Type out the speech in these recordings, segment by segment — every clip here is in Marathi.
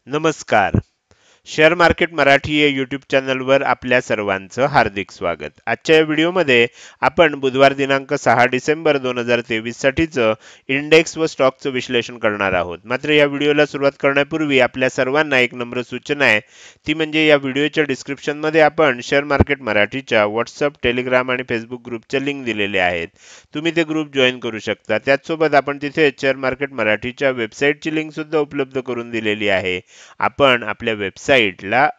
नमस्कार. शेअर मार्केट मराठी या यूट्यूब चॅनलवर आपल्या सर्वांचं हार्दिक स्वागत. आजच्या या व्हिडिओमध्ये आपण बुधवार दिनांक 6 डिसेंबर 2023 साठीचं इंडेक्स व स्टॉकचं विश्लेषण करणार आहोत. मात्र या व्हिडिओला सुरुवात करण्यापूर्वी आपल्या सर्वांना एक नम्र सूचना आहे, ती म्हणजे या व्हिडिओच्या डिस्क्रिप्शनमध्ये आपण शेअर मार्केट मराठीच्या व्हॉट्सअप, टेलिग्राम आणि फेसबुक ग्रुपच्या लिंक दिलेले आहेत. तुम्ही ते ग्रुप जॉईन करू शकता. त्याचसोबत आपण तिथे शेअर मार्केट मराठीच्या वेबसाईटची लिंक सुद्धा उपलब्ध करून दिलेली आहे. आपण आपल्या वेबसाईटला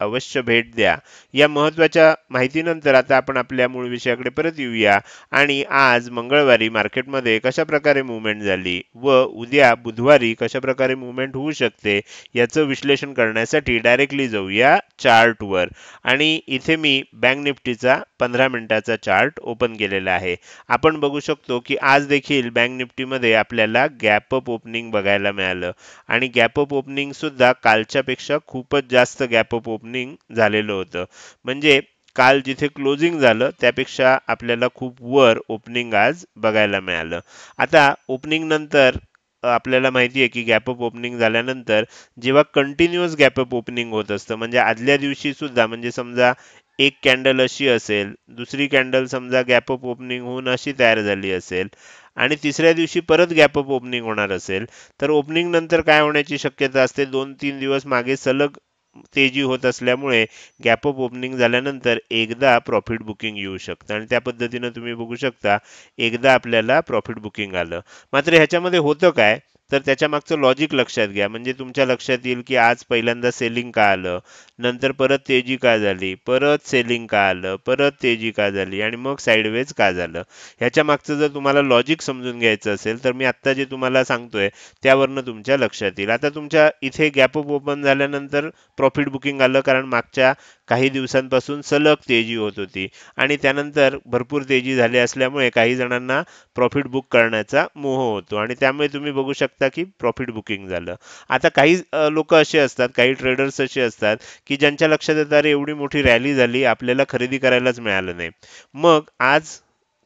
अवश्य भेट द्या. या महत्त्वाच्या माहितीनंतर आता आपण आपल्या मूळ विषयाकडे परत येऊया आणि आज मंगळवारी मार्केटमध्ये कशा प्रकारे मूव्हमेंट झाली व उद्या बुधवारी कशा प्रकारे मूव्हमेंट होऊ शकते याचं विश्लेषण करण्यासाठी डायरेक्टली जाऊया चार्टवर. आणि इथे मी बँक निफ्टीचा 15 मिनिटाचा चार्ट ओपन केलेला आहे. आपण बघू शकतो की आज देखील बँक निफ्टीमध्ये आपल्याला गॅप अप ओपनिंग बघायला मिळालं आणि गॅप अप ओपनिंग सुद्धा कालच्या पेक्षा खूपच जास्त गॅप अप ओपनिंग झालेलं होतं. म्हणजे काल जिथे क्लोजिंग झालं त्यापेक्षा आपल्याला खूप वर ओपनिंग आज बघायला मिळालं. आता ओपनिंग नंतर आपल्याला माहिती आहे की गॅप अप ओपनिंग झाल्यानंतर जेव्हा कंटिन्युअस गॅप अप ओपनिंग होत असतं, म्हणजे आदल्या दिवशी सुद्धा, म्हणजे समजा एक कॅन्डल अशी असेल, दुसरी कॅन्डल समजा गॅप अप ओपनिंग होऊन अशी तयार झाली असेल आणि तिसऱ्या दिवशी परत गॅप अप ओपनिंग होणार असेल, तर ओपनिंग नंतर काय होण्याची शक्यता असते, 2-3 दिवस मागे सलग तेजी होत असल्यामुळे गॅप अप ओपनिंग झाल्यानंतर एकदा प्रॉफिट बुकिंग येऊ शकतं आणि त्या पद्धतीनं तुम्ही बघू शकता एकदा आपल्याला प्रॉफिट बुकिंग आलं. मात्र ह्याच्यामध्ये होतं काय, तर त्याच्या मागचं लॉजिक लक्षात घ्या. म्हणजे तुमच्या लक्षात येईल की आज पहिल्यांदा सेलिंग का आलं, नंतर परत तेजी का झाली, परत सेलिंग का आलं, परत तेजी का झाली आणि मग साईडवेज का झालं. ह्याच्या मागचं जर तुम्हाला लॉजिक समजून घ्यायचं असेल तर मी आत्ता जे तुम्हाला सांगतोय त्यावरनं तुमच्या लक्षात येईल. आता तुमच्या इथे गॅप अप ओपन झाल्यानंतर प्रॉफिट बुकिंग आलं, कारण मागच्या काही दिवसांपासून सलग तेजी होत होती आणि त्यानंतर भरपूर तेजी झाली असल्यामुळे काही जणांना प्रॉफिट बुक करण्याचा मोह होतो आणि त्यामुळे तुम्ही बघू शकता की प्रॉफिट बुकिंग झालं. आता काही लोक असे असतात, काही ट्रेडर्स असे असतात की ज्यांच्या लक्षात येतं अरे एवढी मोठी रॅली झाली, आपल्याला खरेदी करायलाच मिळालं नाही. मग आज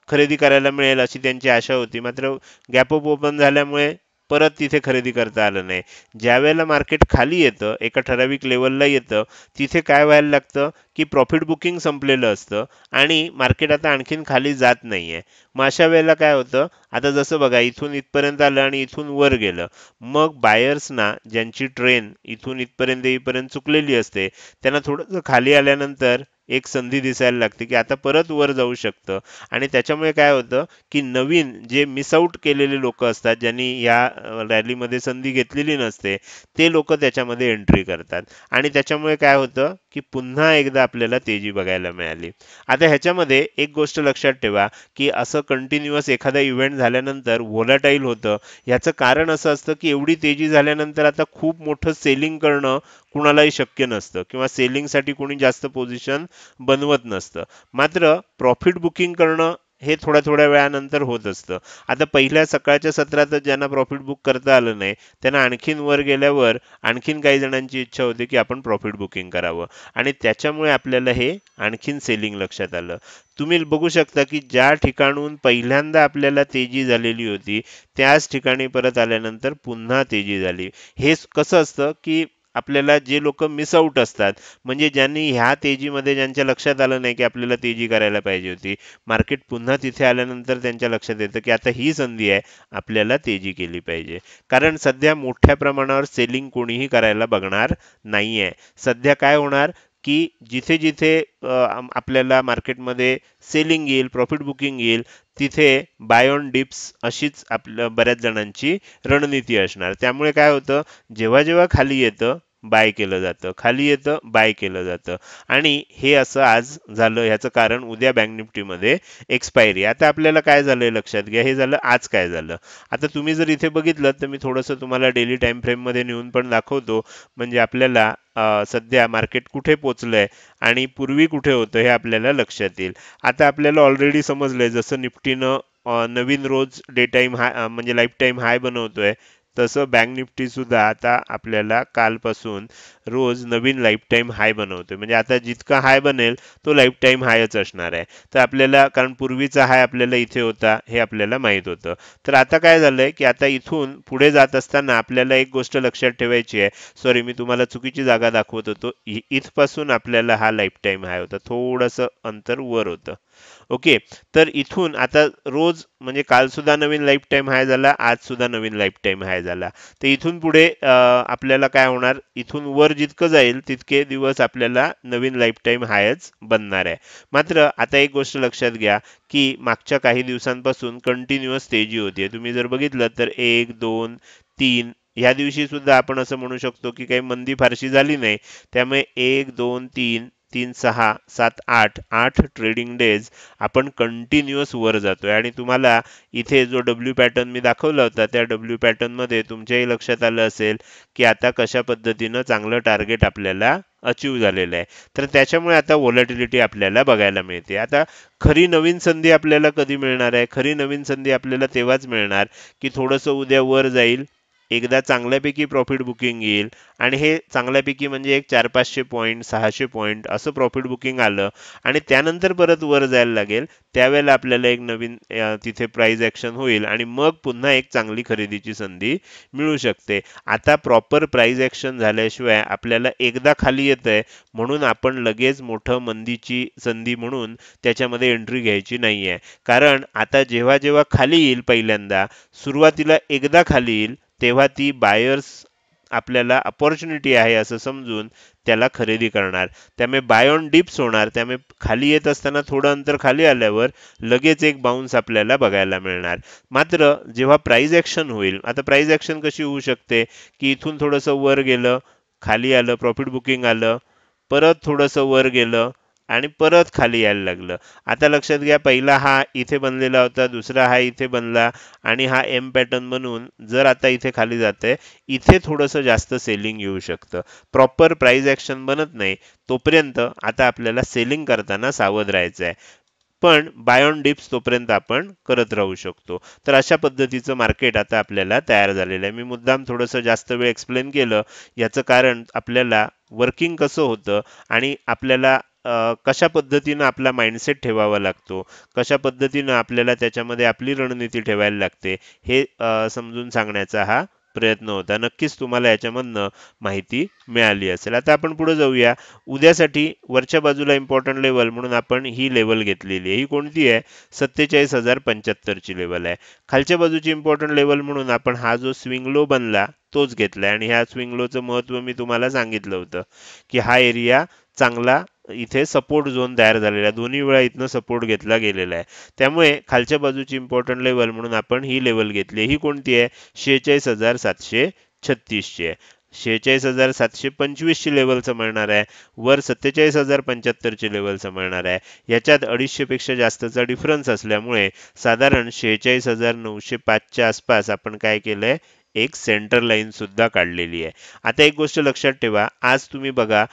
खरेदी करायला मिळेल अशी त्यांची आशा होती, मात्र गॅप अप ओपन झाल्यामुळे परत तिथे खरेदी करता आलं नाही. ज्यावेळेला मार्केट खाली येतं, एका ठराविक लेवलला येतं, तिथे काय व्हायला लागतं की प्रॉफिट बुकिंग संपलेलं असतं आणि मार्केट आता आणखीन खाली जात नाहीये. मग अशा वेळेला काय होतं, आता जसं बघा इथून इथपर्यंत आलं आणि इथून वर गेलं, मग बायर्सना ज्यांची ट्रेन इथून इथपर्यंत येईपर्यंत चुकलेली असते त्यांना थोडंसं खाली आल्यानंतर एक संधी दिसायला लागते की आता परत वर जाऊ शकतं आणि त्याच्यामुळे काय होतं की नवीन जे मिस आउट केलेले लोक असतात, ज्यांनी या रॅलीमध्ये संधी घेतलेली नसते, ते लोक त्याच्यामध्ये एंट्री करतात आणि त्याच्यामुळे काय होतं की पुन्हा एकदा आपल्याला तेजी बघायला मिळाली. आता ह्याच्यामध्ये एक गोष्ट लक्षात ठेवा की असं कंटिन्युअस एखादा इव्हेंट झाल्यानंतर व्होलाटाईल होतं. ह्याचं कारण असं असतं की एवढी तेजी झाल्यानंतर आता खूप मोठं सेलिंग करणं कुणालाही शक्य नसतं किंवा सेलिंगसाठी कोणी जास्त पोझिशन बनवत नसतं. मात्र प्रॉफिट बुकिंग करणं हे थोड्या थोड्या वेळानंतर होत असतं. आता पहिल्या सकाळच्या सत्रातच ज्यांना प्रॉफिट बुक करता आलं नाही त्यांना आणखीन वर गेल्यावर आणखीन काही जणांची इच्छा होती की आपण प्रॉफिट बुकिंग करावं आणि त्याच्यामुळे आपल्याला हे आणखीन सेलिंग लक्षात आलं. तुम्ही बघू शकता की ज्या ठिकाणून पहिल्यांदा आपल्याला तेजी झालेली होती त्याच ठिकाणी परत आल्यानंतर पुन्हा तेजी झाली. हे कसं असतं की आपल्याला जे लोक मिस आउट असतात, म्हणजे ज्यांनी ह्या तेजीमध्ये ज्यांच्या लक्षात आलं नाही की आपल्याला तेजी करायला पाहिजे होती, मार्केट पुन्हा तिथे आल्यानंतर त्यांच्या लक्षात येतं की आता ही संधी आहे, आपल्याला तेजी केली पाहिजे. कारण सध्या मोठ्या प्रमाणावर सेलिंग कोणीही करायला बघणार नाहीये. सध्या काय होणार की जिथे जिथे आपल्याला मार्केटमध्ये सेलिंग येईल, प्रॉफिट बुकिंग येईल, तिथे बाय ऑन डिप्स अशीच आपल्या बऱ्याच जणांची रणनीती असणार. त्यामुळे काय होतं, जेव्हा जेव्हा खाली येतं बाय केलं जातं, खाली येतं बाय केलं जातं आणि हे असं आज झालं. ह्याचं कारण उद्या बँक निफ्टीमध्ये एक्सपायरी. आता आपल्याला काय झालंय लक्षात घ्या, हे झालं आज काय झालं. आता तुम्ही जर इथे बघितलं तर मी थोडंसं तुम्हाला डेली टाइम फ्रेम मध्ये नेऊन पण दाखवतो, म्हणजे आपल्याला सध्या मार्केट कुठे पोहोचलंय आणि पूर्वी कुठे होतं हे आपल्याला लक्षात येईल. आता आपल्याला ऑलरेडी समजलंय जसं निफ्टीनं नवीन रोज डे टाइम हाय म्हणजे लाईफ टाइम हाय बनवतोय, तसं बँक निफ्टी सुद्धा आता आपल्याला कालपासून रोज नवीन लाईफ टाईम हाय बनवतोय. म्हणजे आता जितका हाय बनेल तो लाईफ टाईम हायच असणार आहे. तर आपल्याला कारण पूर्वीचा हाय आपल्याला इथे होता हे आपल्याला माहित होतं. तर आता काय झालंय की आता इथून पुढे जात असताना आपल्याला एक गोष्ट लक्षात ठेवायची आहे. सॉरी, मी तुम्हाला चुकीची जागा दाखवत होतो. इथपासून आपल्याला हा लाईफ टाईम हाय होता, थोडंसं अंतर वर होतं. ओके. तर इथून आता रोज म्हणजे काल सुद्धा नवीन लाईफ टाईम हाय झाला, आज सुद्धा नवीन लाईफ टाईम हाय झाला. तर इथून पुढे आपल्याला काय होणार, इथून वर जितकं जाईल तितके दिवस आपल्याला नवीन लाईफ टाईम हायच बनणार आहे. मात्र आता एक गोष्ट लक्षात घ्या की मागच्या काही दिवसांपासून कंटिन्युअस तेजी होतीये. तुम्ही जर बघितलं तर 1, 2, 3 ह्या दिवशी सुद्धा आपण असं म्हणू शकतो की काही मंदी फारशी झाली नाही. त्यामुळे 1, 2, 3, 3, 6, 7, 8 ट्रेडिंग डेज आपण कंटिन्युअस वर जातोय. आणि तुम्हाला इथे जो डब्ल्यू पॅटर्न मी दाखवला होता त्या डब्ल्यू पॅटर्न मध्ये तुमच्याही लक्षात आलं असेल की आता कशा पद्धतीनं चांगलं टार्गेट आपल्याला अचीव झालेलं आहे. तर त्याच्यामुळे आता व्हॉलॅटिलिटी आपल्याला बघायला मिळते. आता खरी नवीन संधी आपल्याला कधी मिळणार आहे? खरी नवीन संधी आपल्याला तेव्हाच मिळणार की थोडंसं उद्या वर जाईल, एकदा चांगल्यापैकी प्रॉफिट बुकिंग येईल आणि हे चांगल्यापैकी म्हणजे एक 400-500 पॉईंट 600 पॉईंट असं प्रॉफिट बुकिंग आलं आणि त्यानंतर परत वर जायला लागेल. त्यावेळेला आपल्याला एक नवीन तिथे प्राइस ॲक्शन होईल आणि मग पुन्हा एक चांगली खरेदीची संधी मिळू शकते. आता प्रॉपर प्राइस ॲक्शन झाल्याशिवाय आपल्याला एकदा खाली येतंय म्हणून आपण लगेच मोठं मंदीची संधी म्हणून त्याच्यामध्ये एंट्री घ्यायची नाहीये. कारण आता जेव्हा जेव्हा खाली येईल पहिल्यांदा सुरुवातीला एकदा खाली येईल तेव्हा ती बायर्स आपल्याला अपॉर्च्युनिटी आहे असं समजून त्याला खरेदी करणार. त्यामुळे बाय ऑन डिप्स होणार. त्यामुळे खाली येत असताना थोडं अंतर खाली आल्यावर लगेच एक बाउन्स आपल्याला बघायला मिळणार. मात्र जेव्हा प्राइस ॲक्शन होईल, आता प्राइस ॲक्शन कशी होऊ शकते की इथून थोडंसं वर गेलं, खाली आलं, प्रॉफिट बुकिंग आलं, परत थोडंसं वर गेलं आणि परत खाली यायला लागलं. आता लक्षात घ्या, पहिला हा इथे बनलेला होता, दुसरा हा इथे बनला आणि हा एम पॅटर्न बनून जर आता इथे खाली जाते, इथे थोडंसं जास्त सेलिंग येऊ शकतं. प्रॉपर प्राइस ॲक्शन बनत नाही तोपर्यंत आता आपल्याला सेलिंग करताना सावध राहायचं आहे. पण बाय ऑन डिप्स तोपर्यंत आपण करत राहू शकतो. तर अशा पद्धतीचं मार्केट आता आपल्याला तयार झालेलं आहे. मी मुद्दाम थोडंसं जास्त वेळ एक्सप्लेन केलं. याचं कारण आपल्याला वर्किंग कसं होतं आणि आपल्याला कशा पद्धतीनं आपला माइंडसेट ठेवावा लागतो, कशा पद्धतीनं आपल्याला त्याच्यामध्ये आपली रणनीती ठेवायला लागते हे समजून सांगण्याचा हा प्रयत्न होता. नक्कीच तुम्हाला याच्यामधनं माहिती मिळाली असेल. आता आपण पुढे जाऊया. उद्यासाठी वरच्या बाजूला इम्पॉर्टंट लेवल म्हणून आपण ही लेवल घेतलेली आहे. ही कोणती आहे? 47,075 ची लेवल आहे. खालच्या बाजूची इम्पॉर्टंट लेवल म्हणून आपण हा जो स्विंग लो बनला तोच घेतलाय आणि ह्या स्विंग लोचं महत्व मी तुम्हाला सांगितलं होतं की हा एरिया चांगला इथे सपोर्ट झोन तयार झालेला आहे. दोन्ही वेळा इथनं सपोर्ट घेतला गेलेला आहे. त्यामुळे खालच्या बाजूची इम्पॉर्टंट लेवल म्हणून आपण ही लेवल घेतली. ही कोणती आहे? 46,736 ची आहे. 46,725 ची लेवल समजणार आहे. वर 47,075 ची लेवल समजणार आहे. याच्यात 250 पेक्षा जास्तचा डिफरन्स असल्यामुळे साधारण 46,905 च्या आसपास आपण काय केलंय, एक सेंटर लाईन सुद्धा काढलेली आहे. आता एक गोष्ट लक्षात ठेवा, आज तुम्ही बघा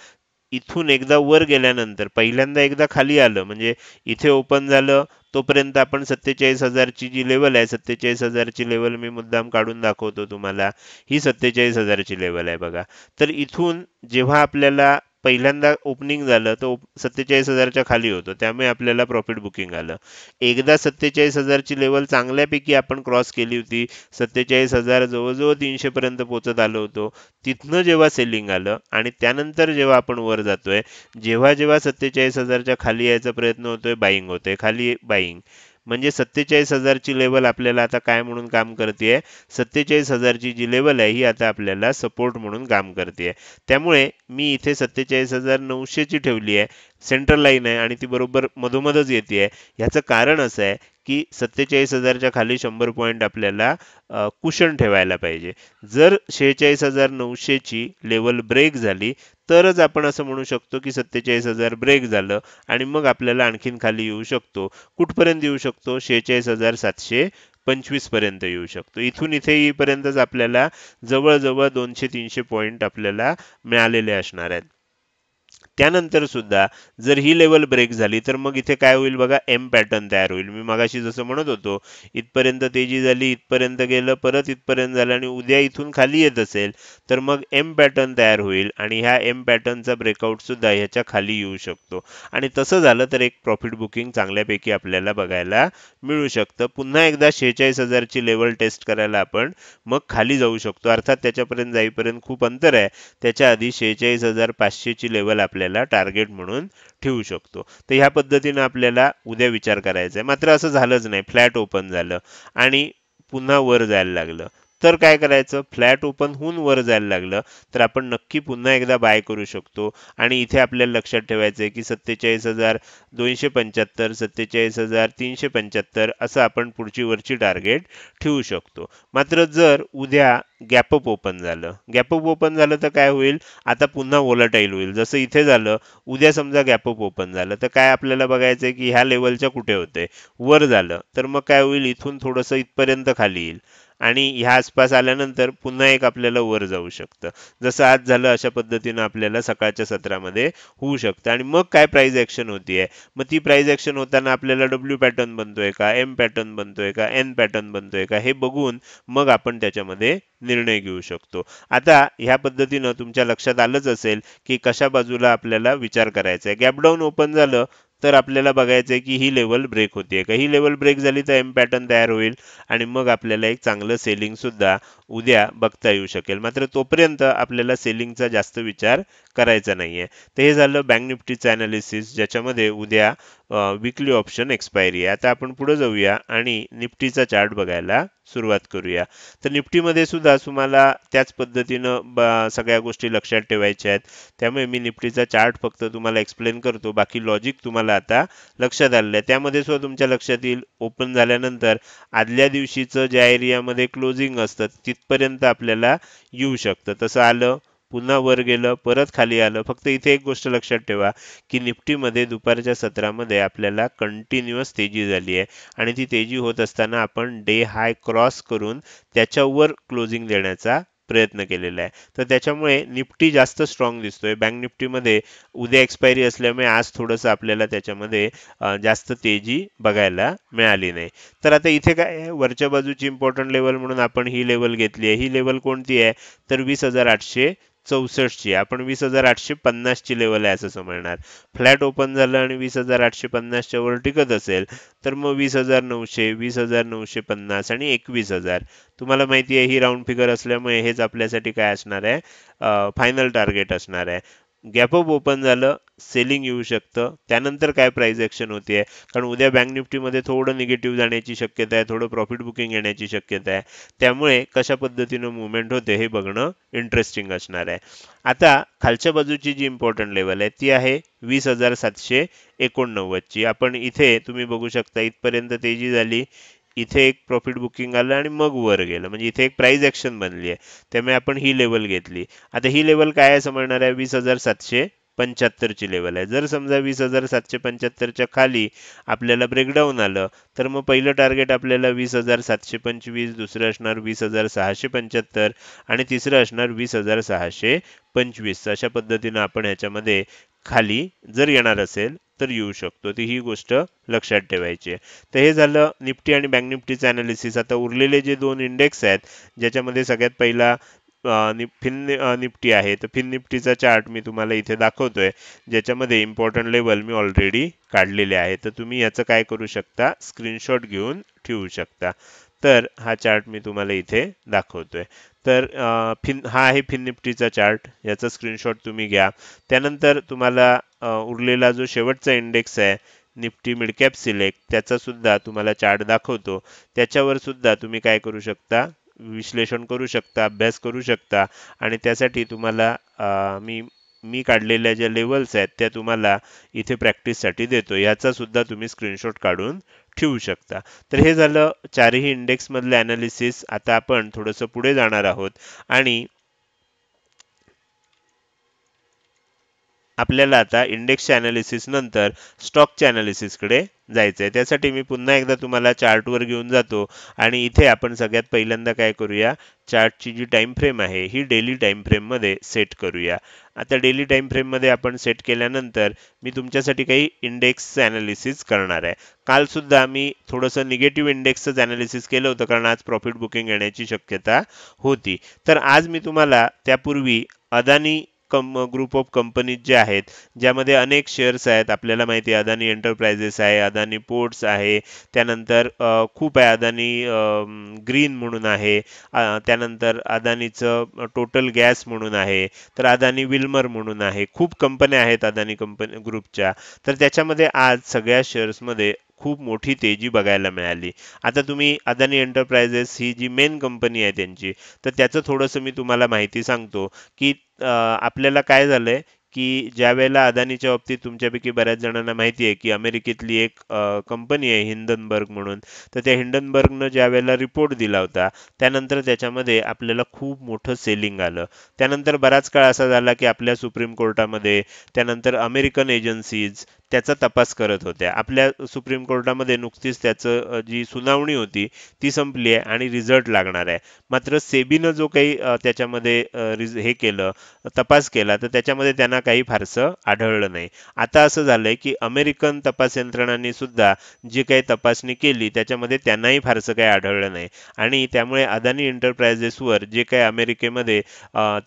इथून एकदा वर गेल्यानंतर पहिल्यांदा एकदा खाली आलं म्हणजे इथे ओपन झालं तोपर्यंत आपण 47,000 ची जी लेवल आहे, 47,000 ची लेवल मी मुद्दाम काढून दाखवतो तुम्हाला. ही 47,000 ची लेवल आहे बघा. तर इथून जेव्हा आपल्याला पहिल्यांदा ओपनिंग झालं तर 47,000 च्या खाली होतं, त्यामुळे आपल्याला प्रॉफिट बुकिंग आलं. एकदा 47,000 ची लेवल चांगल्यापैकी आपण क्रॉस केली होती. 47,000 जवळजवळ 300 पर्यंत पोहोचत आलो होतो. तिथनं जेव्हा सेलिंग आलं आणि त्यानंतर जेव्हा आपण वर जातोय, जेव्हा जेव्हा 47,000 च्या खाली यायचा प्रयत्न होतोय, बाईंग होतोय, खाली बाईंग. म्हणजे 47,000 ची लेवल आपल्याला आता काय म्हणून काम करतेय? 47,000 ची जी लेवल आहे ही आता आपल्याला सपोर्ट म्हणून काम करतेय. त्यामुळे मी इथे 47,900 ची ठेवली आहे. सेंट्रल लाईन आहे आणि ती बरोबर मधोमधच येते. याचं कारण असं आहे की 47,000 च्या खाली 100 पॉईंट आपल्याला कुशन ठेवायला पाहिजे. जर 46,900 ची लेवल ब्रेक झाली तरच आपण असं म्हणू शकतो की 47,000 ब्रेक झालं आणि मग आपल्याला आणखीन खाली येऊ शकतो. कुठपर्यंत येऊ शकतो? 46,725 पर्यंत येऊ शकतो. इथून इथे येईपर्यंतच आपल्याला जवळजवळ 200-300 पॉईंट आपल्याला मिळालेले असणार आहेत. त्यानंतर सुद्धा जर ही लेवल ब्रेक झाली तर मग इथे काय होईल बघा, एम पॅटर्न तयार होईल. मी मगाशी जसं म्हणत होतो, इथपर्यंत तेजी झाली, इथपर्यंत गेलं, परत इथपर्यंत झालं आणि उद्या इथून खाली येत असेल तर मग एम पॅटर्न तयार होईल आणि ह्या एम पॅटर्नचा ब्रेकआउट सुद्धा ह्याच्या खाली येऊ शकतो. आणि तसं झालं तर एक प्रॉफिट बुकिंग चांगल्यापैकी आपल्याला बघायला मिळू शकतं. पुन्हा एकदा 46,000 ची लेवल टेस्ट करायला आपण मग खाली जाऊ शकतो. अर्थात त्याच्यापर्यंत जाईपर्यंत खूप अंतर आहे. त्याच्या आधी 46,500 ची लेवल आपल्याला टार्गेट म्हणून ठेवू शकतो. तर ह्या पद्धतीने आपल्याला उद्या विचार करायचा आहे. मात्र असं झालंच नाही, फ्लॅट ओपन झालं आणि पुन्हा वर जायला लागलं. तर काय करायचं, फ्लॅट ओपन होऊन वर जायला लागलं तर आपण नक्की पुन्हा एकदा बाय करू शकतो. आणि इथे आपल्याला लक्षात ठेवायचं आहे की 47,275, 47,375 असं आपण पुढची वरची टार्गेट ठेवू शकतो. मात्र जर उद्या गॅपअप ओपन झालं, गॅपअप ओपन झालं तर काय होईल, आता पुन्हा वोलाटाईल होईल. जसं इथे झालं, उद्या समजा गॅपअप ओपन झालं तर काय आपल्याला बघायचं आहे की ह्या लेवलच्या कुठे होते, वर झालं तर मग काय होईल, इथून थोडंसं इथपर्यंत खाली येईल आणि ह्या आसपास आल्यानंतर पुन्हा एक आपल्याला वर जाऊ शकतं. जसं आज झालं अशा पद्धतीनं आपल्याला सकाळच्या सत्रामध्ये होऊ शकतं. आणि मग काय प्राइस ऍक्शन होतीये, मग ती प्राइस ऍक्शन होताना आपल्याला डब्ल्यू पॅटर्न बनतोय का, एम पॅटर्न बनतोय का, एन पॅटर्न बनतोय का, हे बघून मग आपण त्याच्यामध्ये निर्णय घेऊ शकतो. आता ह्या पद्धतीनं तुमच्या लक्षात आलंच असेल की कशा बाजूला आपल्याला विचार करायचा आहे. गॅपडाऊन ओपन झालं तर आपल्याला बघायचं आहे की ही लेवल ब्रेक होतीये का. ही लेवल ब्रेक झाली तर एम पॅटर्न तयार होईल आणि मग आपल्याला एक चांगलं सेलिंग सुद्धा उद्या बघता येऊ शकेल. मात्र तोपर्यंत आपल्याला सेलिंगचा जास्त विचार करायचा नाहीये. तर हे झालं बँक निफ्टीचं अनालिसिस, ज्याच्यामध्ये उद्या विकली ऑप्शन एक्सपायरी आहे. आता आपण पुढे जाऊया आणि निफ्टीचा चार्ट बघायला सुरुवात करूया. तर निफ्टीमध्ये सुद्धा तुम्हाला त्याच पद्धतीनं सगळ्या गोष्टी लक्षात ठेवायच्या आहेत. त्यामुळे मी निफ्टीचा चार्ट फक्त तुम्हाला एक्सप्लेन करतो, बाकी लॉजिक तुम्हाला आता लक्षात आलेलं आहे. त्यामध्ये सुद्धा तुमच्या लक्षात येईल, ओपन झाल्यानंतर आदल्या दिवशीचं ज्या एरियामध्ये क्लोजिंग असतं तिथपर्यंत आपल्याला येऊ शकतं. तसं आलं, पुन्हा वर गेलं, परत खाली आलं. फक्त इथे एक गोष्ट लक्षात ठेवा की निफ्टीमध्ये दुपारच्या सत्रामध्ये आपल्याला कंटिन्युअस तेजी झाली आहे आणि ती तेजी होत असताना आपण डे हाय क्रॉस करून त्याच्यावर क्लोजिंग देण्याचा प्रयत्न केलेला आहे. तर त्याच्यामुळे निफ्टी जास्त स्ट्रॉंग दिसतोय. बँक निफ्टीमध्ये उद्या एक्सपायरी असल्यामुळे आज थोडंसं आपल्याला त्याच्यामध्ये जास्त तेजी बघायला मिळाली नाही. तर आता इथे काय आहे, वरच्या बाजूची इम्पॉर्टंट लेवल म्हणून आपण ही लेवल घेतली आहे. ही लेवल कोणती आहे, तर 20,864 ची. आपण 20,850 ची लेवल आहे असं समजणार. फ्लॅट ओपन झालं आणि 20,850 च्या वर टिकत असेल तर मग 20,900, 20,950 आणि 21,000. तुम्हाला माहिती आहे ही राऊंड फिगर असल्यामुळे हेच आपल्यासाठी काय असणार आहे, फायनल टार्गेट असणार आहे. गॅपअप ओपन झालं, सेलिंग येऊ शकतं. त्यानंतर काय प्राइस ऍक्शन होतीये, कारण उद्या बँक निफ्टीमध्ये थोडं निगेटिव्ह जाण्याची शक्यता आहे, थोडं प्रॉफिट बुकिंग येण्याची शक्यता आहे. त्यामुळे कशा पद्धतीनं मुवमेंट होते हे बघणं इंटरेस्टिंग असणार आहे. आता खालच्या बाजूची जी इम्पॉर्टंट लेवल आहे ती आहे 20,789 ची. आपण इथे तुम्ही बघू शकता, इथपर्यंत तेजी झाली, इथे एक प्रॉफिट बुकिंग आलं आणि मग वर गेलं, म्हणजे इथे एक प्राइस ऍक्शन बनली आहे. त्यामुळे आपण ही लेवल घेतली. आता ही लेवल काय आहे समजणार आहे, 20,775 ची लेवल आहे. जर समजा 20,775 च्या खाली आपल्याला ब्रेकडाऊन आलं तर मग पहिलं टार्गेट आपल्याला 20,725, दुसरं असणार 20,675 आणि तिसरं असणार 20,625. अशा पद्धतीनं आपण ह्याच्यामध्ये खाली जर येणार असेल तर येऊ शकतो. ती ही गोष्ट लक्षात ठेवायची आहे. तर हे झालं निफ्टी आणि बँक निफ्टीचं अनालिसिस. आता उरलेले जे दोन इंडेक्स आहेत, ज्याच्यामध्ये सगळ्यात पहिला निफ्टी आहे, तर फिन निफ्टीचा चार्ट मी तुम्हाला इथे दाखवतोय, ज्याच्यामध्ये इम्पॉर्टंट लेवल मी ऑलरेडी काढलेले आहे. तर तुम्ही याचं काय करू शकता, स्क्रीनशॉट घेऊन ठेवू शकता. तर हा चार्ट मी तुम्हाला इथे दाखवतोय. तर हा आहे फिन निफ्टीचा चार्ट, याचा स्क्रीनशॉट तुम्ही घ्या. त्यानंतर तुम्हाला उरलेला जो शेवटचा इंडेक्स आहे निफ्टी मिड कॅप सिलेक्ट, त्याचा सुद्धा तुम्हाला चार्ट दाखवतो. त्याच्यावर सुद्धा तुम्ही काय करू शकता, विश्लेषण करू शकता, अभ्यास करू शकता. आणि त्यासाठी तुम्हाला मी मी काढलेल्या ज्या लेवल्स आहेत त्या तुम्हाला इथे प्रॅक्टिससाठी देतो. याचा सुद्धा तुम्ही स्क्रीनशॉट काढून ठेवू शकता. तर हे झालं चारही इंडेक्स मधलं अनालिसिस. आता आपण थोडंसं पुढे जाणार आहोत आणि आपल्याला आता इंडेक्सच्या अनालिसिस नंतर स्टॉकच्या अनालिसिसकडे जायचंय. त्यासाठी मी पुन्हा एकदा तुम्हाला चार्टवर घेऊन जातो आणि इथे आपण सगळ्यात पहिल्यांदा काय करूया, चार्टची जी टाइम फ्रेम आहे ही डेली टाइम फ्रेम मध्ये सेट करूया. आता डेली टाइम फ्रेम मध्ये आपण सेट केल्यानंतर मी तुमच्यासाठी काही इंडेक्सचं अनालिसिस करणार आहे. काल सुद्धा मी थोडंसं निगेटिव्ह इंडेक्सचं अनालिसिस केलं होतं, कारण आज प्रॉफिट बुकिंग येण्याची शक्यता होती. तर आज मी तुम्हाला त्यापूर्वी अदानी ग्रुप ऑफ कंपनीज जे आहेत, ज्यामध्ये अनेक शेअर्स आहेत. आपल्याला माहिती आहे अदानी एंटरप्राइजेस आहे, अदानी पोर्ट्स आहे, त्यानंतर खूप आहे अदानी ग्रीन म्हणून आहे, त्यानंतर अदानीचं टोटल गॅस म्हणून आहे, तर अदानी विल्मर म्हणून आहे. खूप कंपन्या आहेत अदानी कंपनी ग्रुपच्या. तर त्याच्यामध्ये आज सगळ्या शेअर्समध्ये खूप मोठी तेजी बघायला मिळाली. आता तुम्ही अदानी एंटरप्राइजेस ही जी मेन कंपनी आहे त्यांची, तर त्याचं थोडंसं मी तुम्हाला माहिती सांगतो की आपल्याला काय झालंय की ज्या वेळेला अदानीच्या बाबतीत तुमच्यापैकी बऱ्याच जणांना माहिती आहे की अमेरिकेतली एक कंपनी आहे हिंडनबर्ग म्हणून. तर त्या हिंडनबर्गनं ज्या वेळेला रिपोर्ट दिला होता, त्यानंतर त्याच्यामध्ये आपल्याला खूप मोठं सेलिंग आलं. त्यानंतर बराच काळ असा झाला की आपल्या सुप्रीम कोर्टामध्ये, त्यानंतर अमेरिकन एजन्सीज त्याचा तपास करत होत्या. आपल्या सुप्रीम कोर्टामध्ये नुकतीच त्याचं जी सुनावणी होती ती संपली आहे आणि रिझल्ट लागणार आहे. मात्र सेबीनं जो काही त्याच्यामध्ये हे केलं, तपास केला, तर त्याच्यामध्ये त्यांना काही फारसं आढळलं नाही. आता असं झालंय की अमेरिकन तपास यंत्रणांनी सुद्धा जी काही तपासणी केली त्याच्यामध्ये त्यांनाही फारसं काही आढळलं नाही. आणि त्यामुळे अदानी एंटरप्राइजेसवर जे काही अमेरिकेमध्ये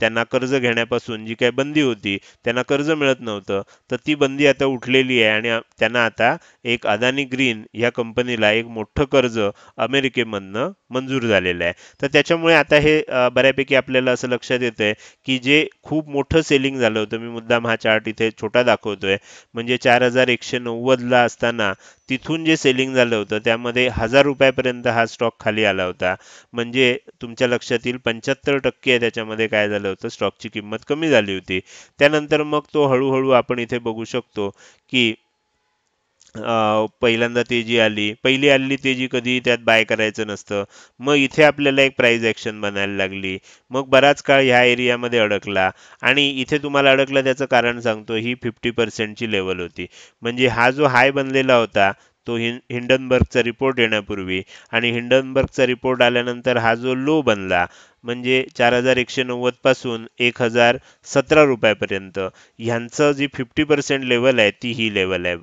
त्यांना कर्ज घेण्यापासून जी काही बंदी होती, त्यांना कर्ज मिळत नव्हतं, तर ती बंदी आता उठलेली आहे आणि त्यांना आता एक अदानी ग्रीन या कंपनीला एक मोठं कर्ज अमेरिकेमधनं मंजूर झालेलं आहे. तर त्याच्यामुळे आता हे बऱ्यापैकी आपल्याला असं लक्षात येतंय की जे खूप मोठं सेलिंग झालं होतं, मी मुद्दाम हा चार्ट इथे छोटा दाखवतोय, म्हणजे 4190 ला असताना तिथून जे सेलिंग झालं होतं त्यामध्ये ₹1000 हा स्टॉक खाली आला होता. म्हणजे तुमच्या लक्षात येईल 75% त्याच्यामध्ये काय झालं होतं, स्टॉकची किंमत कमी झाली होती. त्यानंतर मग तो हळूहळू आपण इथे बघू शकतो की पहिल्यांदा तेजी आली. पहिली आलेली तेजी कधी त्यात बाय करायचं नसतं. मग इथे आपल्याला एक प्राइस ॲक्शन बनायला लागली. मग बराच काळ ह्या एरियामध्ये अडकला आणि इथे तुम्हाला अडकला त्याचं कारण सांगतो. ही 50% ची लेवल होती. म्हणजे हा जो हाय बनलेला होता तो हिंडनबर्गचा रिपोर्ट येण्यापूर्वी, आणि हिंडनबर्गचा रिपोर्ट आल्यानंतर हा जो लो बनला, म्हणजे 4190 पासून ₹1017 पर्यंत, ह्यांचं जी 50% लेवल आहे ती ही लेवल आहे.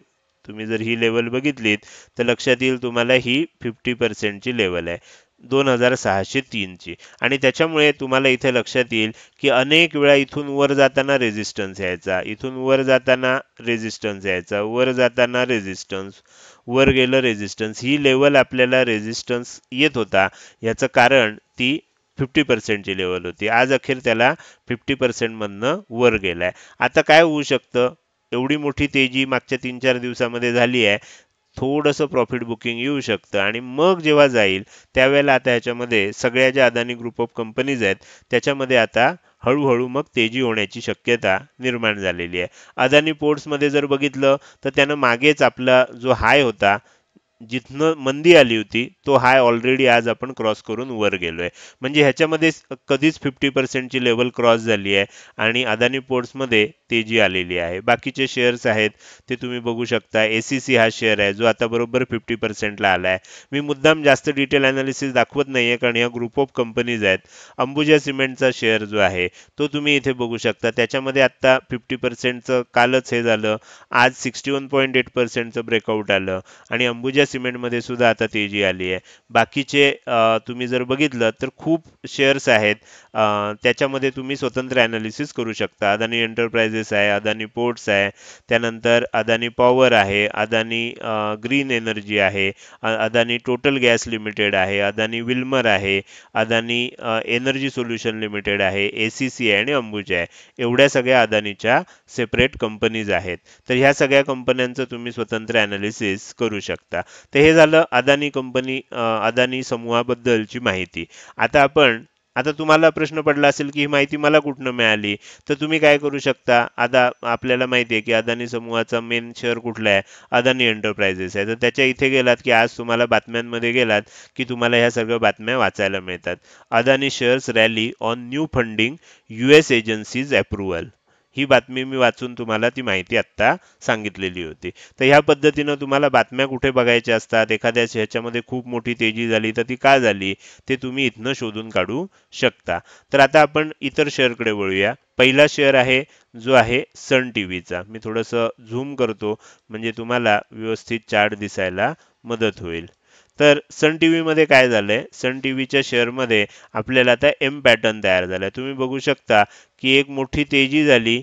तुम्ही जर ही लेवल बघितलीत तर लक्षात येईल तुम्हाला ही 50% ची लेवल आहे, 2603 ची. आणि त्याच्यामुळे तुम्हाला इथे लक्षात येईल की अनेक वेळा इथून वर जाताना रेझिस्टन्स यायचा, इथून वर जाताना रेझिस्टन्स यायचा, वर जाताना रेझिस्टन्स, वर गेलं रेझिस्टन्स. ही लेवल आपल्याला रेझिस्टन्स येत होता, याचं कारण ती 50% ची लेवल होती. आज अखेर त्याला 50% मधनं वर गेलाय. आता काय होऊ शकतं, एवढी मोठी तेजी मागच्या 3-4 दिवसामध्ये झाली आहे, थोडंसं प्रॉफिट बुकिंग येऊ शकतं आणि मग जेव्हा जाईल त्यावेळेला आता ह्याच्यामध्ये सगळ्या ज्या अदानी ग्रुप ऑफ कंपनीज आहेत त्याच्यामध्ये आता हळूहळू मग तेजी होण्याची शक्यता निर्माण झालेली आहे. अदानी पोर्ट्समध्ये जर बघितलं तर त्यानं मागेच आपला जो हाय होता, जिथनं मंदी आली होती, तो हाय ऑलरेडी आज आपण क्रॉस करून वर गेलोय. म्हणजे ह्याच्यामध्ये कधीच 50% ची लेवल क्रॉस झाली आहे आणि अदानी पोर्ट्समध्ये तेजी आलेली आहे. बाकीचे शेअर्स आहेत ते तुम्ही बघू शकता. एसीसी हा शेअर आहे जो आता बरोबर 50% ला आलाय. मी मुद्दाम जास्त डिटेल अनालिसिस दाखवत नाहीये कारण या ग्रुप ऑफ कंपनीज आहेत. अंबुजा सिमेंटचा शेअर जो आहे तो तुम्ही इथे बघू शकता. त्याच्यामध्ये आता 50%चं कालच हे झालं, आज 61.8%चं ब्रेकआउट आलं आणि अंबुजा सिमेंटमध्ये सुद्धा आता तेजी आली आहे. बाकीचे तुम्ही जर बघितलं तर खूप शेअर्स आहेत, त्याच्यामध्ये तुम्ही स्वतंत्र अनालिसिस करू शकता. अदानी एंटरप्राइजेस आहे, अदानी पोर्ट्स आहे, त्यानंतर अदानी पॉवर आहे, अदानी ग्रीन एनर्जी आहे, अदानी टोटल गॅस लिमिटेड आहे, अदानी विल्मर आहे, अदानी एनर्जी सोल्युशन लिमिटेड आहे, एसीसी आहे आणि अंबुजा आहे. एवढ्या सगळ्या अदानीच्या सेपरेट कंपनीज आहेत. तर ह्या सगळ्या कंपन्यांचं तुम्ही स्वतंत्र अनालिसिस करू शकता. तर हे झालं अदानी कंपनी, अदानी समूहाबद्दलची माहिती. आता तुम्हाला प्रश्न पडला असेल की ही माहिती मला कुठनं मिळाली, तर तुम्ही काय करू शकता. आता आपल्याला माहिती आहे की अदानी समूहाचा मेन शेअर कुठला आहे, अदानी एंटरप्राइजेस आहे. तर त्याच्या इथे गेलात की आज तुम्हाला बातम्यांमध्ये गेलात की तुम्हाला ह्या सगळ्या बातम्या वाचायला मिळतात. Adani shares rally on new funding, US agencies approval. ही बातमी मी वाचून तुम्हाला ती माहिती आत्ता सांगितलेली होती. तर ह्या पद्धतीनं तुम्हाला बातम्या कुठे बघायच्या असतात, एखाद्या ह्याच्यामध्ये खूप मोठी तेजी झाली तर ती का झाली ते तुम्ही इथनं शोधून काढू शकता. तर आता आपण इतर शेअरकडे वळूया. पहिला शेअर आहे जो आहे सन टीव्हीचा. मी थोडंसं झूम करतो म्हणजे तुम्हाला व्यवस्थित चार्ट दिसायला मदत होईल. तर सन टीव्हीमध्ये काय झालंय, सन टीव्हीच्या शेअरमध्ये आपल्याला आता एम पॅटर्न तयार झालाय. तुम्ही बघू शकता की एक मोठी तेजी झाली,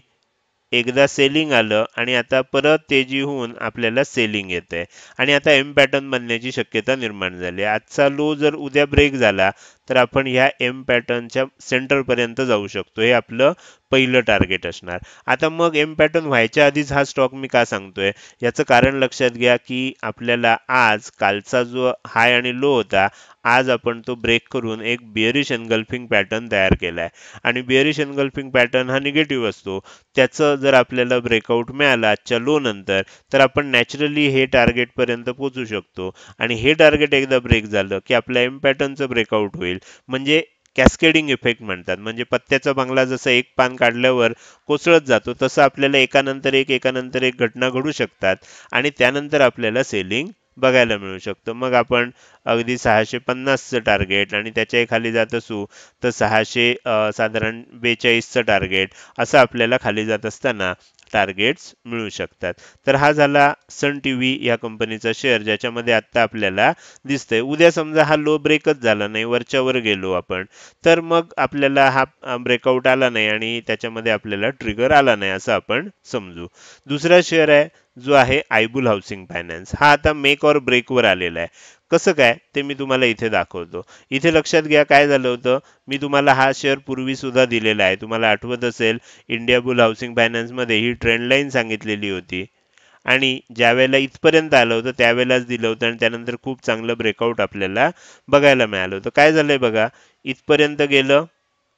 एकदा सेलिंग आलं आणि आता परत तेजी होऊन आपल्याला सेलिंग येतंय आणि आता एम पॅटर्न बनण्याची शक्यता निर्माण झाली. आजचा लो जर उद्या ब्रेक झाला तर आपण ह्या एम पॅटर्नच्या सेंटर पर्यंत जाऊ शकतो. हे आपलं पहिलं टार्गेट असणार. आता मग एम पॅटर्न व्हायच्या आधीच हा स्टॉक मी का सांगतोय याचं कारण लक्षात घ्या की आपल्याला आज कालचा जो हाय आणि लो होता, आज आपण तो ब्रेक करून एक बिअरिश एनगल्फिंग पॅटर्न तयार केलाय आणि बिअरिश एनगल्फिंग पॅटर्न हा निगेटिव्ह असतो. त्याचं जर आपल्याला ब्रेकआउट मिळालं आजच्या लो नंतर तर आपण नॅचरली हे टार्गेट पर्यंत पोहोचू शकतो आणि हे टार्गेट एकदा ब्रेक झालं की आपल्या एम पॅटर्नचं ब्रेकआउट होईल. म्हणजे कॅस्केडिंग इफेक्ट म्हणतात. म्हणजे पत्त्याचा बंगला जसं एक पान काढल्यावर कोसळत जातो तसं आपल्याला एकानंतर एक घटना घडू शकतात आणि त्यानंतर आपल्याला सेलिंग बघायला मिळू शकतं. मग आपण अगदी 650चं टार्गेट आणि त्याच्याही खाली जात असू तर 600 साधारण 42चं टार्गेट असं आपल्याला खाली जात असताना टार्गेट्स मिळू शकतात. तर हा झाला सन टीव्ही या कंपनीचा शेअर ज्याच्यामध्ये आता आपल्याला दिसतंय. उद्या समजा हा लो ब्रेकच झाला नाही, वरच्यावर गेलो आपण, तर मग आपल्याला हा ब्रेकआउट आला नाही आणि त्याच्यामध्ये आपल्याला ट्रिगर आला नाही असं आपण समजू. दुसरा शेअर आहे जो आहे आयबुल हाऊसिंग फायनान्स. हा आता मेक और ब्रेकवर आलेला आहे. कसं काय ते मी तुम्हाला इथे दाखवतो. इथे लक्षात घ्या काय झालं होतं, मी तुम्हाला हा शेअर पूर्वी सुद्धा दिलेला आहे. तुम्हाला आठवत असेल इंडियाबुल हाऊसिंग फायनान्समध्ये ही ट्रेंड लाईन सांगितलेली होती आणि ज्यावेळेला इथपर्यंत आलं होतं त्यावेळेलाच दिलं होतं आणि त्यानंतर खूप चांगलं ब्रेकआउट आपल्याला बघायला मिळालं होतं. काय झालंय बघा, इथपर्यंत गेलं,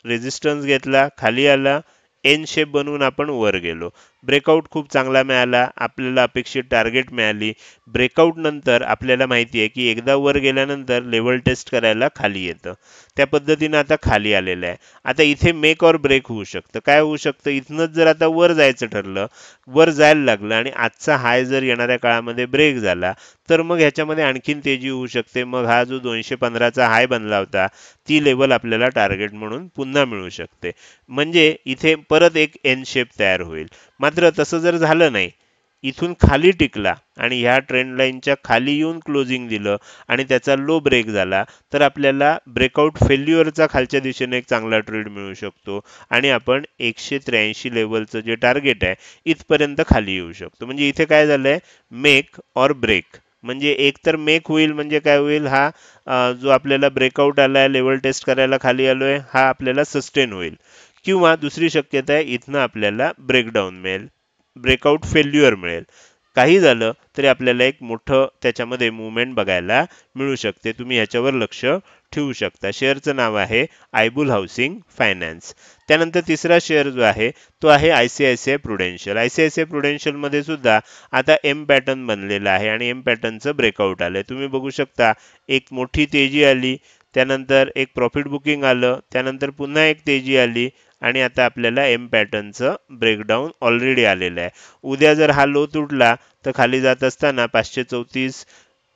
रेजिस्टन्स घेतला, खाली आला, एन शेप बनवून आपण वर गेलो. ब्रेकआउट खूप चांगला मिळाला, आपल्याला अपेक्षित टार्गेट मिळाली. ब्रेकआउट नंतर आपल्याला माहिती आहे की एकदा वर गेल्यानंतर लेवल टेस्ट करायला खाली येतं. त्या पद्धतीनं आता खाली आलेलं आहे. आता इथे मेक और ब्रेक होऊ शकतं. काय होऊ शकतं, इथनंच जर आता वर जायचं ठरलं, वर जायला लागलं आणि आजचा हाय जर येणाऱ्या काळामध्ये ब्रेक झाला तर मग ह्याच्यामध्ये आणखीन तेजी होऊ शकते. मग हा जो 215चा हाय बनला होता ती लेवल आपल्याला टार्गेट म्हणून पुन्हा मिळू शकते. म्हणजे इथे परत एक एन शेप तयार होईल. मात्र तसं जर झालं नाही, इथून खाली टिकला आणि ह्या ट्रेंड लाईनच्या खाली येऊन क्लोजिंग दिलं आणि त्याचा लो ब्रेक झाला तर आपल्याला ब्रेकआउट फेल्युअरचा खालच्या दिशेने एक चांगला ट्रेड मिळू शकतो आणि आपण 183 लेवलचं जे टार्गेट आहे इथपर्यंत खाली येऊ शकतो. म्हणजे इथे काय झालंय, मेक और ब्रेक. म्हणजे एक तर मेक होईल म्हणजे काय होईल, हा जो आपल्याला ब्रेकआउट आलाय लेवल टेस्ट करायला खाली आलोय हा आपल्याला सस्टेन होईल किंवा दुसरी शक्यता आहे इथनं आपल्याला ब्रेकडाऊन मिळेल, ब्रेकआउट फेल्युअर मिळेल. काही झालं तरी आपल्याला एक मोठं त्याच्यामध्ये मुवमेंट बघायला मिळू शकते. तुम्ही ह्याच्यावर लक्ष ठेवू शकता. शेअरचं नाव आहे आयबुल हाऊसिंग फायनान्स. त्यानंतर तिसरा शेअर जो आहे तो आहे आयसीआयसीआय प्रुडेन्शियल. आयसीआयसीआय प्रुडेन्शियल मध्ये सुद्धा आता एम पॅटर्न बनलेला आहे आणि एम पॅटर्नचं ब्रेकआउट आलंय. तुम्ही बघू शकता एक मोठी तेजी आली, त्यानंतर एक प्रॉफिट बुकिंग आलं, त्यानंतर पुन्हा एक तेजी आली आणि आता आपल्याला एम पॅटर्नचं ब्रेकडाऊन ऑलरेडी आलेलं आहे. उद्या जर हा लो तुटला तर खाली जात असताना 534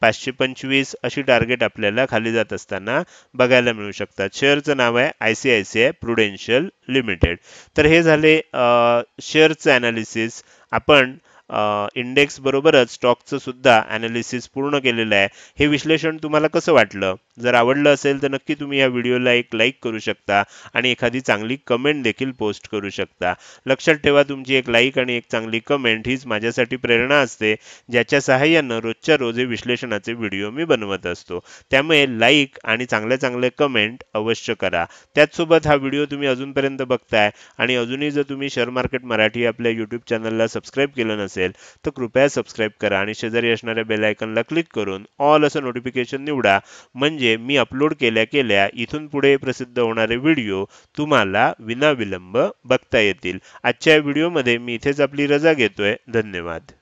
525 अशी टार्गेट आपल्याला खाली जात असताना बघायला मिळू शकतात. शेअरचं नाव आहे आयसीआयसीआय प्रुडेन्शियल लिमिटेड. तर हे झाले शेअरचं अनालिसिस. आपण इंडेक्स बरोबरच स्टॉकचं सुद्धा अनालिसिस पूर्ण केलेलं आहे. हे विश्लेषण तुम्हाला कसं वाटलं? जर आवडलं असेल तर नक्की तुम्ही या व्हिडिओला एक लाईक करू शकता आणि एखादी चांगली कमेंट देखील पोस्ट करू शकता. लक्षात ठेवा, तुमची एक लाईक आणि एक चांगली कमेंट हीच माझ्यासाठी प्रेरणा असते, ज्याच्या सहाय्यानं रोजच्या रोज हे विश्लेषणाचे व्हिडिओ मी बनवत असतो. त्यामुळे लाईक आणि चांगले कमेंट अवश्य करा. त्याचसोबत हा व्हिडिओ तुम्ही अजूनपर्यंत बघताय आणि अजूनही जर तुम्ही शेअर मार्केट मराठी आपल्या यूट्यूब चॅनलला सबस्क्राईब केलं नसेल तर कृपया सबस्क्राईब करा आणि शेजारी असणाऱ्या बेल आयकॉनला क्लिक करून ऑल असं नोटिफिकेशन निवडा. म्हणजे मी अपलोड केल्या इथून पुढे प्रसिद्ध होणारे व्हिडिओ तुम्हाला विनाविलंब बघता येतील. आजच्या व्हिडिओमध्ये मी इथेच आपली रजा घेतोय. धन्यवाद.